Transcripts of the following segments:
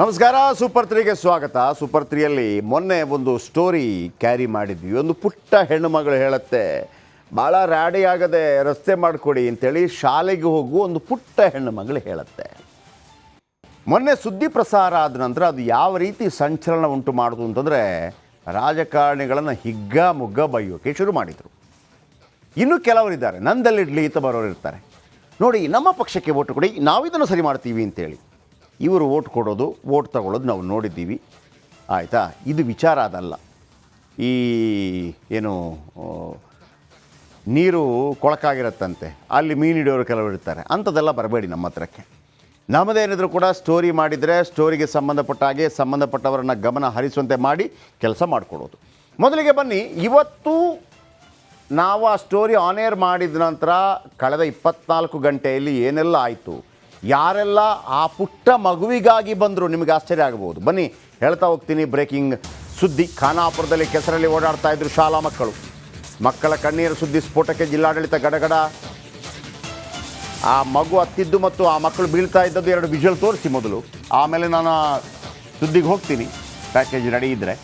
ನಮಸ್ಕಾರ. ಸೂಪರ್ 3ಗೆ ಸ್ವಾಗತ. ಸೂಪರ್ 3ಯಲ್ಲಿ ಮೊನ್ನೆ ಒಂದು ಸ್ಟೋರಿ ಕ್ಯಾರಿ ಮಾಡಿದ್ವಿ. ಒಂದು ಪುಟ್ಟ ಹೆಣ್ಣು ಮಗಳು ಹೇಳುತ್ತೆ, ಭಾಳ ರ್ಯಾಡಿ ಆಗದೆ ರಸ್ತೆ ಮಾಡಿಕೊಡಿ ಅಂತೇಳಿ ಶಾಲೆಗೆ ಹೋಗುವ ಒಂದು ಪುಟ್ಟ ಹೆಣ್ಣು ಮಗಳು ಹೇಳುತ್ತೆ. ಮೊನ್ನೆ ಸುದ್ದಿ ಪ್ರಸಾರ ಆದ ನಂತರ ಅದು ಯಾವ ರೀತಿ ಸಂಚಲನ ಉಂಟು ಮಾಡೋದು ಅಂತಂದರೆ, ರಾಜಕಾರಣಿಗಳನ್ನು ಹಿಗ್ಗ ಮುಗ್ಗ ಬೈಯೋಕೆ ಶುರು ಮಾಡಿದರು. ಇನ್ನೂ ಕೆಲವರಿದ್ದಾರೆ, ನಂದಲ್ಲಿಡ್ಲಿ ಅಂತ ಬರೋರು ಇರ್ತಾರೆ, ನೋಡಿ ನಮ್ಮ ಪಕ್ಷಕ್ಕೆ ವೋಟ್ ಕೊಡಿ, ನಾವಿದನ್ನು ಸರಿ ಮಾಡ್ತೀವಿ ಅಂತೇಳಿ. ಇವರು ವೋಟ್ ಕೊಡೋದು, ವೋಟ್ ತಗೊಳ್ಳೋದು ನಾವು ನೋಡಿದ್ದೀವಿ, ಆಯಿತಾ. ಇದು ವಿಚಾರ ಅದಲ್ಲ. ಈ ಏನು ನೀರು ಕೊಳಕಾಗಿರುತ್ತಂತೆ, ಅಲ್ಲಿ ಮೀನು ಹಿಡಿಯೋರು ಕೆಲವರು ಇರ್ತಾರೆ, ಅಂಥದ್ದೆಲ್ಲ ಬರಬೇಡಿ ನಮ್ಮ ಹತ್ರಕ್ಕೆ. ನಮ್ಮದೇನಿದ್ರು ಕೂಡ ಸ್ಟೋರಿ ಮಾಡಿದರೆ ಸ್ಟೋರಿಗೆ ಸಂಬಂಧಪಟ್ಟ ಹಾಗೆ ಸಂಬಂಧಪಟ್ಟವರನ್ನು ಗಮನ ಹರಿಸುವಂತೆ ಮಾಡಿ ಕೆಲಸ ಮಾಡಿಕೊಡೋದು. ಮೊದಲಿಗೆ ಬನ್ನಿ, ಇವತ್ತು ನಾವು ಆ ಸ್ಟೋರಿ ಆನ್ ಏರ್ ಮಾಡಿದ ನಂತರ ಕಳೆದ 24 ಗಂಟೆಯಲ್ಲಿ ಏನೆಲ್ಲ ಆಯಿತು, ಯಾರೆಲ್ಲ ಆ ಪುಟ್ಟ ಮಗುವಿಗಾಗಿ ಬಂದರು, ನಿಮಗೆ ಆಶ್ಚರ್ಯ ಆಗಬಹುದು. ಬನ್ನಿ ಹೇಳ್ತಾ ಹೋಗ್ತೀನಿ. ಬ್ರೇಕಿಂಗ್ ಸುದ್ದಿ: ಖಾನಾಪುರದಲ್ಲಿ ಕೆಸರಲ್ಲಿ ಓಡಾಡ್ತಾ ಇದ್ರು ಶಾಲಾ ಮಕ್ಕಳ ಕಣ್ಣೀರು ಸುದ್ದಿ ಸ್ಫೋಟಕ್ಕೆ ಜಿಲ್ಲಾಡಳಿತ ಗಡಗಡ. ಆ ಮಗು ಹತ್ತಿದ್ದು ಮತ್ತು ಆ ಮಕ್ಕಳು ಬೀಳ್ತಾ ಇದ್ದದ್ದು 2 ವಿಜುವಲ್ ತೋರಿಸಿ ಮೊದಲು, ಆಮೇಲೆ ನಾನು ಸುದ್ದಿಗೆ ಹೋಗ್ತೀನಿ ಪ್ಯಾಕೇಜ್ ರೆಡಿ ಇದ್ದರೆ.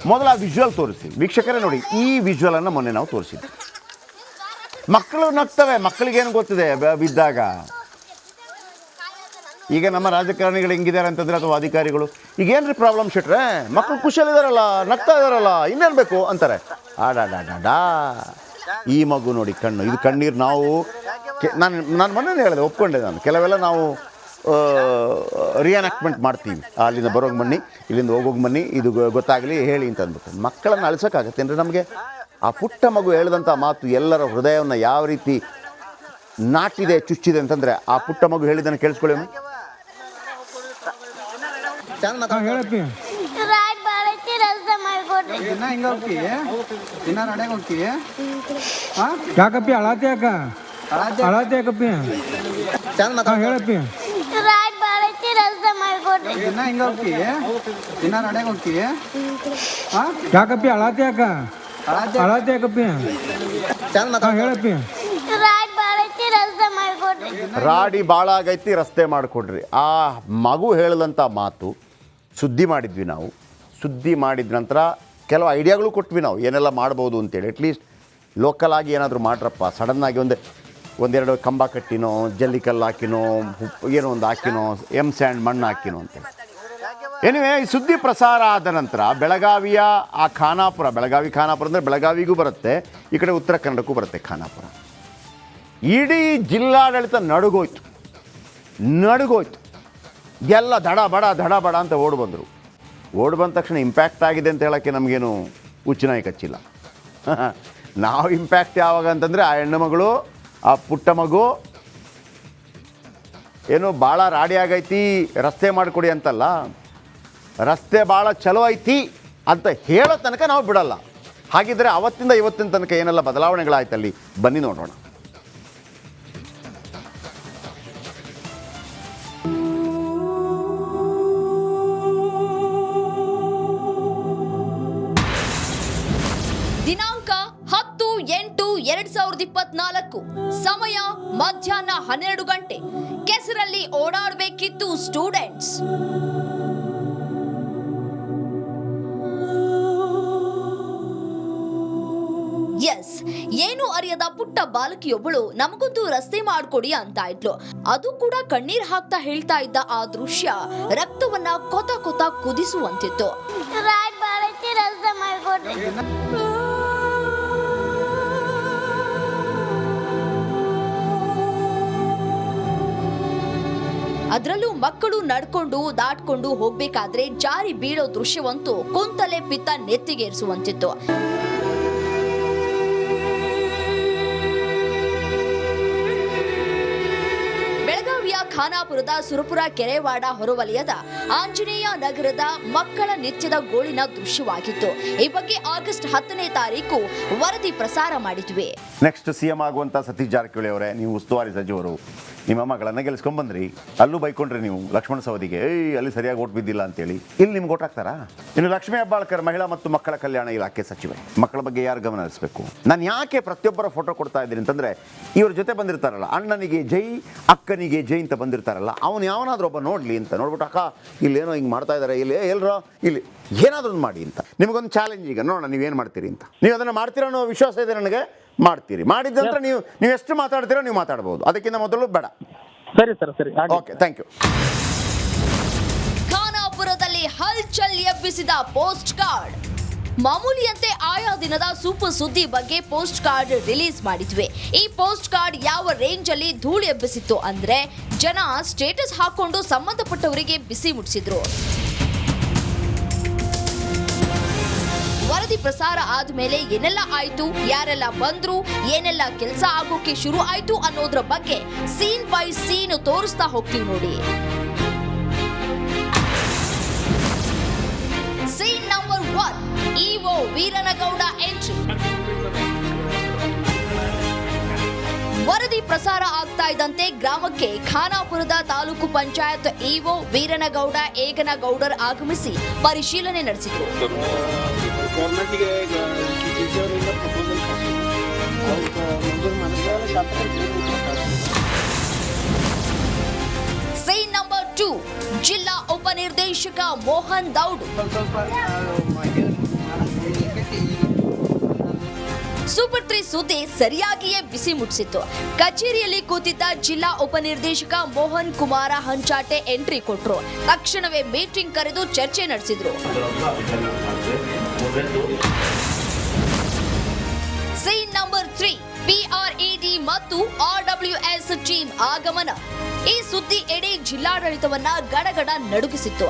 ಮೊದಲು ಆ ವಿಜುವಲ್ ತೋರಿಸಿ ವೀಕ್ಷಕರೇ. ನೋಡಿ, ಈ ವಿಜುವಲನ್ನು ಮೊನ್ನೆ ನಾವು ತೋರಿಸಿದ್ವಿ. ಮಕ್ಕಳು ನಗ್ತವೆ, ಮಕ್ಕಳಿಗೇನು ಗೊತ್ತಿದೆ ಬಿದ್ದಾಗ. ಈಗ ನಮ್ಮ ರಾಜಕಾರಣಿಗಳು ಹೆಂಗಿದ್ದಾರೆ ಅಂತಂದರೆ, ಅಥವಾ ಅಧಿಕಾರಿಗಳು, ಈಗೇನ್ರಿ ಪ್ರಾಬ್ಲಮ್ ಶೆಟ್ರೆ, ಮಕ್ಕಳು ಖುಷಿಯಲ್ಲಿದ್ದಾರಲ್ಲ, ನಗ್ತಾ ಇದ್ದಾರಲ್ಲ, ಇನ್ನೇನು ಬೇಕು ಅಂತಾರೆ. ಆಡಾಡಾಡಾ, ಈ ಮಗು ನೋಡಿ ಕಣ್ಣು, ಇದು ಕಣ್ಣೀರು. ನಾವು ನಾನು ಮೊನ್ನೆ ಹೇಳಿದೆ, ಒಪ್ಕೊಂಡೆ ನಾನು, ಕೆಲವೆಲ್ಲ ನಾವು ರಿಯಾಕ್ಟ್ಮೆಂಟ್ ಮಾಡ್ತೀವಿ. ಅಲ್ಲಿಂದ ಬರೋಗಿ ಬನ್ನಿ, ಇಲ್ಲಿಂದ ಹೋಗೋಗಿ ಬನ್ನಿ, ಇದು ಗೊತ್ತಾಗಲಿ ಹೇಳಿ ಅಂತ ಅಂದ್ಬಿಟ್ಟು. ಮಕ್ಕಳನ್ನು ಅಳಿಸೋಕ್ಕಾಗತ್ತೇನ್ರಿ ನಮಗೆ? ಆ ಪುಟ್ಟ ಮಗು ಹೇಳಿದಂಥ ಮಾತು ಎಲ್ಲರ ಹೃದಯವನ್ನು ಯಾವ ರೀತಿ ನಾಟಿದೆ, ಚುಚ್ಚಿದೆ ಅಂತಂದರೆ, ಆ ಪುಟ್ಟ ಮಗು ಹೇಳಿದ್ದನ್ನು ಕೇಳಿಸ್ಕೊಳ್ಳಿ. ಯಾಕಪ್ಪಿ ಅಳಾತಿ ಯಾಕ ಅಳಾತಿ ಯಾಕಪ್ಪಿ ಹೇಳಪ್ಪಿ ಯಾಕಪ್ಪಿ ಅಳಾತಿ ಯಾಕ ಅಳಾತಿ ಯಾಕಪ್ಪಿ ಹೇಳಪ್ಪಿ ರಾಡಿ ಭಾಳ ಆಗೈತಿ, ರಸ್ತೆ ಮಾಡಿಕೊಡ್ರಿ. ಆ ಮಗು ಹೇಳಿದಂಥ ಮಾತು ಸುದ್ದಿ ಮಾಡಿದ್ವಿ ನಾವು. ಸುದ್ದಿ ಮಾಡಿದ ನಂತರ ಕೆಲವು ಐಡಿಯಾಗಳು ಕೊಟ್ವಿ ನಾವು, ಏನೆಲ್ಲ ಮಾಡ್ಬೋದು ಅಂತೇಳಿ. ಅಟ್ಲೀಸ್ಟ್ ಲೋಕಲ್ ಆಗಿ ಏನಾದರೂ ಮಾಡ್ರಪ್ಪ. ಸಡನ್ನಾಗಿ ಒಂದೆರಡು ಕಂಬ ಕಟ್ಟಿನೋ, ಜಲ್ಲಿಕಲ್ಲು ಹಾಕಿನೋ, ಏನೋ ಒಂದು ಹಾಕಿನೋ, ಸ್ಯಾಂಡ್ ಮಣ್ಣು ಹಾಕಿನೋ ಅಂತೇಳಿ. ಎನಿವೆ, ಈ ಸುದ್ದಿ ಪ್ರಸಾರ ಆದ ನಂತರ ಬೆಳಗಾವಿಯ ಆ ಖಾನಾಪುರ, ಖಾನಾಪುರ ಅಂದರೆ ಬೆಳಗಾವಿಗೂ ಬರುತ್ತೆ, ಈ ಕಡೆ ಉತ್ತರ ಕನ್ನಡಕ್ಕೂ ಬರುತ್ತೆ ಖಾನಾಪುರ. ಇಡೀ ಜಿಲ್ಲಾಡಳಿತ ನಡುಗೋಯ್ತು. ಎಲ್ಲ ದಡ ಬಡ ಅಂತ ಓಡಿ ಬಂದರು. ಓಡಿ ಬಂದ ತಕ್ಷಣ ಇಂಪ್ಯಾಕ್ಟ್ ಆಗಿದೆ ಅಂತ ಹೇಳೋಕ್ಕೆ ನಮಗೇನು ಹುಚ್ಚುನಾಯಿ ಕಚ್ಚಿಲ್ಲ. ನಾವು ಇಂಪ್ಯಾಕ್ಟ್ ಯಾವಾಗ ಅಂತಂದರೆ, ಆ ಹೆಣ್ಣು ಮಗಳು, ಆ ಪುಟ್ಟ ಮಗು ಏನು ಭಾಳ ರಾಡಿ ಆಗೈತಿ, ರಸ್ತೆ ಮಾಡಿಕೊಡಿ ಅಂತಲ್ಲ, ರಸ್ತೆ ಭಾಳ ಚಲೋ ಐತಿ ಅಂತ ಹೇಳೋ ತನಕ ನಾವು ಬಿಡಲ್ಲ. ಹಾಗಿದ್ದರೆ ಅವತ್ತಿಂದ ಇವತ್ತಿನ ತನಕ ಏನೆಲ್ಲ ಬದಲಾವಣೆಗಳಾಯ್ತಲ್ಲಿ, ಬನ್ನಿ ನೋಡೋಣ. ದಿನಾಂಕ 10/8/2024, ಸಮಯ ಮಧ್ಯಾಹ್ನ 12 ಗಂಟೆ. ಕೆಸರಲ್ಲಿ ಓಡಾಡಬೇಕಿತ್ತು ಸ್ಟೂಡೆಂಟ್ಸ್. ಎಸ್, ಏನು ಅರಿಯದ ಪುಟ್ಟ ಬಾಲಕಿಯೊಬ್ಬಳು ನಮಗೊಂದು ರಸ್ತೆ ಮಾಡ್ಕೊಡಿ ಅಂತ ಇದ್ಲು. ಅದು ಕೂಡ ಕಣ್ಣೀರ್ ಹಾಕ್ತಾ ಹೇಳ್ತಾ ಇದ್ದ ಆ ದೃಶ್ಯ ರಕ್ತವನ್ನ ಕೊತ ಕುದಿಸುವಂತಿತ್ತು. ಅದರಲ್ಲೂ ಮಕ್ಕಳು ನಡ್ಕೊಂಡು ದಾಟ್ಕೊಂಡು ಹೋಗ್ಬೇಕಾದ್ರೆ ಜಾರಿ ಬೀಳೋ ದೃಶ್ಯವಂತೂ ಕುಂತಲೆ ಪಿತ್ತ ನೆತ್ತಿಗೇರಿಸುವಂತಿತ್ತು. ಬೆಳಗಾವಿಯ ಖಾನಾಪುರದ ಸುರಪುರ ಕೆರೆವಾಡ ಹೊರವಲಯದ ಆಂಜನೇಯ ನಗರದ ಮಕ್ಕಳ ನಿತ್ಯದ ಗೋಳಿನ ದೃಶ್ಯವಾಗಿತ್ತು. ಈ ಬಗ್ಗೆ ಆಗಸ್ಟ್ 10ನೇ ತಾರೀಕು ವರದಿ ಪ್ರಸಾರ ಮಾಡಿದ್ವಿ. ನೆಕ್ಸ್ಟ್ CM ಆಗುವಂಥ ಸತೀಶ್ ಜಾರಕಿಹೊಳಿ ಅವರೇ, ನೀವು ಉಸ್ತುವಾರಿ ಸಚಿವರು, ನಿಮ್ಮ ಮಗಳನ್ನು ಗೆಲ್ಸ್ಕೊಂಡ್ಬಂದ್ರಿ, ಅಲ್ಲೂ ಬೈಕೊಂಡ್ರಿ ನೀವು ಲಕ್ಷ್ಮಣ ಸವದಿಗೆ, ಅಲ್ಲಿ ಸರಿಯಾಗಿ ಓಟ್ ಬಿದ್ದಿಲ್ಲ ಅಂತೇಳಿ. ಇಲ್ಲಿ ನಿಮ್ಗೆ ಓಟ್ ಹಾಕ್ತಾರಾ? ಇನ್ನು ಲಕ್ಷ್ಮೀ ಹೆಬ್ಬಾಳ್ಕರ್ ಮಹಿಳಾ ಮತ್ತು ಮಕ್ಕಳ ಕಲ್ಯಾಣ ಇಲಾಖೆ ಸಚಿವೆ, ಮಕ್ಕಳ ಬಗ್ಗೆ ಯಾರು ಗಮನ ಹರಿಸಬೇಕು? ನಾನು ಯಾಕೆ ಪ್ರತಿಯೊಬ್ಬರ ಫೋಟೋ ಕೊಡ್ತಾ ಇದ್ದೀನಿ ಅಂತಂದರೆ, ಇವ್ರ ಜೊತೆ ಬಂದಿರ್ತಾರಲ್ಲ, ಅಣ್ಣನಿಗೆ ಜೈ ಅಕ್ಕನಿಗೆ ಜೈ ಅಂತ ಬಂದಿರ್ತಾರಲ್ಲ, ಅವನು ಯಾವನಾದ್ರೂ ಒಬ್ಬ ನೋಡಲಿ ಅಂತ ನೋಡ್ಬಿಟ್ಟು, ಅಕ್ಕ ಇಲ್ಲೇನೋ ಹಿಂಗೆ ಮಾಡ್ತಾ ಇದ್ದಾರೆ, ಎಲ್ಲರೋ ಇಲ್ಲಿ ಏನಾದ್ರೂ ಒಂದು ಮಾಡಿ ಅಂತ. ನಿಮಗೊಂದು ಚಾಲೆಂಜ್, ಈಗ ನೋಡೋಣ ನೀವೇನು ಮಾಡ್ತೀರಿ ಅಂತ. ನೀವು ಅದನ್ನು ಮಾಡ್ತೀರೋ ಅನ್ನೋ ವಿಶ್ವಾಸ ಇದೆ ನನಗೆ. ಮಾಡ್ತೀರಿ, ಮಾಡಿದ ನಂತರ ನೀವು ಎಷ್ಟು ಮಾತಾಡ್ತೀರೋ ನೀವು ಮಾತಾಡ್ಬೋದು, ಅದಕ್ಕಿಂತ ಮೊದಲು ಬೇಡ. ಸರಿ ಸರ್, ಸರಿ, ಓಕೆ, ಥ್ಯಾಂಕ್ ಯು. ಖಾನಾಪುರದಲ್ಲಿ ಹಲ್ಚಲ್ ಎಬ್ಬಿಸಿದ ಪೋಸ್ಟ್ ಕಾರ್ಡ್. ಮಾಮೂಲಿಯಂತೆ ಆಯಾ ದಿನದ ಸೂಪರ್ ಸುದ್ದಿ ಬಗ್ಗೆ ಪೋಸ್ಟ್ ಕಾರ್ಡ್ ರಿಲೀಸ್ ಮಾಡಿದ್ವಿ. ಈ ಪೋಸ್ಟ್ ಕಾರ್ಡ್ ಯಾವ ರೇಂಜ್ ಅಲ್ಲಿ ಧೂಳು ಎಬ್ಬಿಸಿತ್ತು ಅಂದ್ರೆ, ಜನ ಸ್ಟೇಟಸ್ ಹಾಕೊಂಡು ಸಂಬಂಧಪಟ್ಟವರಿಗೆ ಬಿಸಿ ಮುಟ್ಟಿಸಿದ್ರು. ವರದಿ ಪ್ರಸಾರ ಆದ್ಮೇಲೆ ಏನೆಲ್ಲ ಆಯ್ತು, ಯಾರೆಲ್ಲ ಬಂದ್ರು, ಏನೆಲ್ಲ ಕೆಲಸ ಆಗೋಕೆ ಶುರು ಆಯ್ತು ಅನ್ನೋದ್ರ ಬಗ್ಗೆ ಸೀನ್ ಬೈ ಸೀನ್ ತೋರಿಸ್ತಾ ಹೋಗ್ತೀವಿ ನೋಡಿ. ಸೀನ್ ನಂಬರ್ 1, ಇಒ ವೀರನಗೌಡ ಎಂಟ್ರಿ. ವರದಿ ಪ್ರಸಾರ ಆಗ್ತಾ ಇದ್ದಂತೆ ಗ್ರಾಮಕ್ಕೆ ಖಾನಾಪುರದ ತಾಲೂಕು ಪಂಚಾಯತ್ ಇಒ ವೀರನಗೌಡ ಏಗನಗೌಡರ್ ಆಗಮಿಸಿ ಪರಿಶೀಲನೆ ನಡೆಸಿದರು. ಸೀನ್ ನಂಬರ್ 2, ಜಿಲ್ಲಾ ಉಪನಿರ್ದೇಶಕ ಮೋಹನ್ ದೌಡ್. ಸೂಪರ್ 3 ಸುದ್ದಿ ಸರಿಯಾಗಿಯೇ ಬಿಸಿ ಮುಟ್ಟಿಸಿತ್ತು. ಕಚೇರಿಯಲ್ಲಿ ಕೂತಿದ್ದ ಜಿಲ್ಲಾ ಉಪನಿರ್ದೇಶಕ ಮೋಹನ್ ಕುಮಾರ ಹಂಚಾಟೆ ಎಂಟ್ರಿ ಕೊಟ್ರು. ತಕ್ಷಣವೇ ಮೀಟಿಂಗ್ ಕರೆದು ಚರ್ಚೆ ನಡೆಸಿದ್ರು. ಸೀನ್ ನಂಬರ್ 3, PRED ಮತ್ತು RWS ಟೀಮ್ ಆಗಮನ. ಈ ಸುದ್ದಿ ಇಡೀ ಜಿಲ್ಲಾಡಳಿತವನ್ನ ಗಡಗಡ ನಡುಗಿಸಿತ್ತು.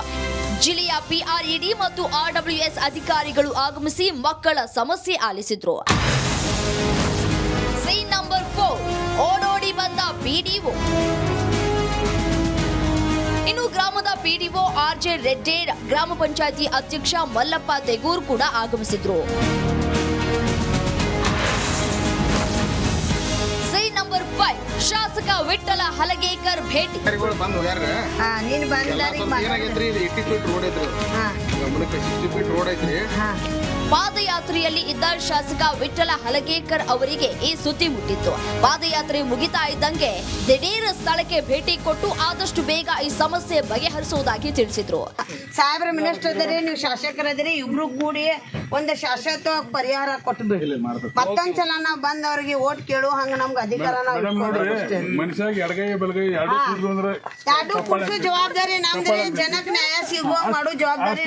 ಜಿಲ್ಲೆಯ PRED ಮತ್ತು RWS ಅಧಿಕಾರಿಗಳು ಆಗಮಿಸಿ ಮಕ್ಕಳ ಸಮಸ್ಯೆ ಆಲಿಸಿದ್ರು. ಸೀನ್ ನಂಬರ್ 4, ಓಡೋಡಿ ಬಂದ PDO. ಇನ್ನು ಗ್ರಾಮದ PDO RJ ರೆಡ್ಡೇರ್, ಗ್ರಾಮ ಪಂಚಾಯತಿ ಅಧ್ಯಕ್ಷ ಮಲ್ಲಪ್ಪ ತೆಗೂರ್ ಕೂಡ ಆಗಮಿಸಿದ್ರು. ಸೀನ್ ನಂಬರ್ 5, ಶಾಸಕ ವಿಠ್ಠಲ ಹಲಗೇಕರ್ ಭೇಟಿ. ಪಾದಯಾತ್ರೆಯಲ್ಲಿ ಇದ್ದ ಶಾಸಕ ವಿಠ್ಠಲ ಹಲಗೇಕರ್ ಅವರಿಗೆ ಈ ಸುದ್ದಿ ಮುಟ್ಟಿತ್ತು. ಪಾದಯಾತ್ರೆ ಮುಗಿತಾ ಇದ್ದಂಗೆ ದಿಢೀರ್ ಸ್ಥಳಕ್ಕೆ ಭೇಟಿ ಕೊಟ್ಟು ಆದಷ್ಟು ಬೇಗ ಈ ಸಮಸ್ಯೆ ಬಗೆಹರಿಸುವುದಾಗಿ ತಿಳಿಸಿದ್ರು. ಸಾಹೇಬ್ರ ಮಿನಿಸ್ಟರ್ ಅದರಿ, ನೀವು ಶಾಸಕರದಿರಿ, ಇಬ್ರು ಕೂಡಿ ಒಂದು ಶಾಶ್ವತ ಪರಿಹಾರ ಕೊಟ್ಟು ಬಿಡ್ಲಿ. ಮತ್ತೊಂದ್ಸಲ ನಾವು ಬಂದವ್ರಿಗೆ ಓಟ್ ಕೇಳು ಹಂಗ ನಮ್ಗೆ ಅಧಿಕಾರ ಎರಡು ಕೊಡ್ಸೋ ಜವಾಬ್ದಾರಿ ನಮ್ದ್ರಿ. ಜನಕ್ಕೆ ನ್ಯಾಯ ಸಿಗುವ ಮಾಡೋ ಜವಾಬ್ದಾರಿ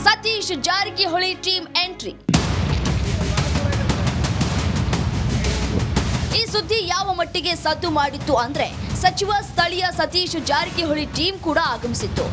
ಸತೀಶ್ ಜಾರಕಿಹೊಳಿ ಟೀಮ್ ಎಂಟ್ರಿ. ಈ ಸುದ್ದಿ ಯಾವ ಮಟ್ಟಿಗೆ ಸದ್ದು ಮಾಡಿತ್ತು ಅಂದ್ರೆ, ಸಚಿವ ಸ್ಥಳೀಯ ಸತೀಶ್ ಜಾರಕಿಹೊಳಿ ಟೀಮ್ ಕೂಡ ಆಗಮಿಸಿತ್ತು.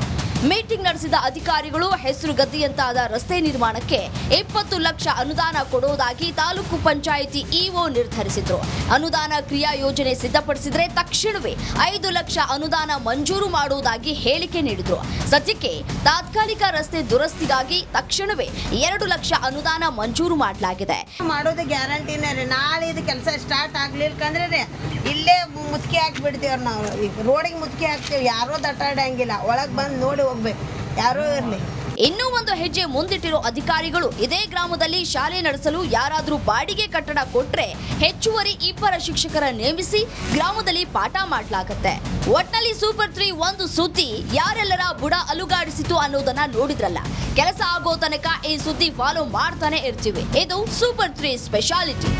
ಮೀಟಿಂಗ್ ನಡೆಸಿದ ಅಧಿಕಾರಿಗಳು ಹೆಸರುಗದ್ದಿಯಂತಾದ ರಸ್ತೆ ನಿರ್ಮಾಣಕ್ಕೆ 20 ಲಕ್ಷ ಅನುದಾನ ಕೊಡುವುದಾಗಿ ತಾಲೂಕು ಪಂಚಾಯಿತಿ ಇಒ ನಿರ್ಧರಿಸಿದ್ರು. ಅನುದಾನ ಕ್ರಿಯಾ ಯೋಜನೆ ಸಿದ್ಧಪಡಿಸಿದ್ರೆ ತಕ್ಷಣವೇ 5 ಲಕ್ಷ ಅನುದಾನ ಮಂಜೂರು ಮಾಡುವುದಾಗಿ ಹೇಳಿಕೆ ನೀಡಿದ್ರು. ಸದ್ಯಕ್ಕೆ ತಾತ್ಕಾಲಿಕ ರಸ್ತೆ ದುರಸ್ತಿಗಾಗಿ ತಕ್ಷಣವೇ 2 ಲಕ್ಷ ಅನುದಾನ ಮಂಜೂರು ಮಾಡಲಾಗಿದೆ. ಮಾಡೋದು ಗ್ಯಾರಂಟಿನೇ ರೀ. ನಾಳೆ ಇದು ಕೆಲಸ ಸ್ಟಾರ್ಟ್ ಆಗ್ಲಿಲ್ಕಂದ್ರೆ ರೀ ಇಲ್ಲೇ ಮುತ್ಕಿ ಹಾಕ್ಬಿಡ್ತೀವ್ರಿ. ನಾವು ರೋಡಿಗೆ ಮುತ್ಕಿ ಹಾಕ್ತೀವಿ, ಯಾರೋ ದಟ್ಟಾಡಂಗಿಲ್ಲ, ಒಳಗೆ ಬಂದು ನೋಡಿ ಹೋಗ್ಬೇಕು, ಯಾರೋ ಇರಲಿ. ಇನ್ನೂ ಒಂದು ಹೆಜ್ಜೆ ಮುಂದಿಟ್ಟಿರೋ ಅಧಿಕಾರಿಗಳು ಇದೇ ಗ್ರಾಮದಲ್ಲಿ ಶಾಲೆ ನಡೆಸಲು ಯಾರಾದ್ರೂ ಬಾಡಿಗೆ ಕಟ್ಟಡ ಕೊಟ್ರೆ ಹೆಚ್ಚುವರಿ 2 ಶಿಕ್ಷಕರ ನೇಮಿಸಿ ಗ್ರಾಮದಲ್ಲಿ ಪಾಠ ಮಾಡಲಾಗುತ್ತೆ. ಒಟ್ನಲ್ಲಿ ಸೂಪರ್ 3 ಒಂದು ಸುದ್ದಿ ಯಾರೆಲ್ಲರ ಬುಡ ಅಲುಗಾಡಿಸಿತು ಅನ್ನೋದನ್ನ ನೋಡಿದ್ರಲ್ಲ. ಕೆಲಸ ಆಗೋ ತನಕ ಈ ಸುದ್ದಿ ಫಾಲೋ ಮಾಡ್ತಾನೆ ಇರ್ತೀವಿ. ಇದು ಸೂಪರ್ 3 ಸ್ಪೆಷಾಲಿಟಿ.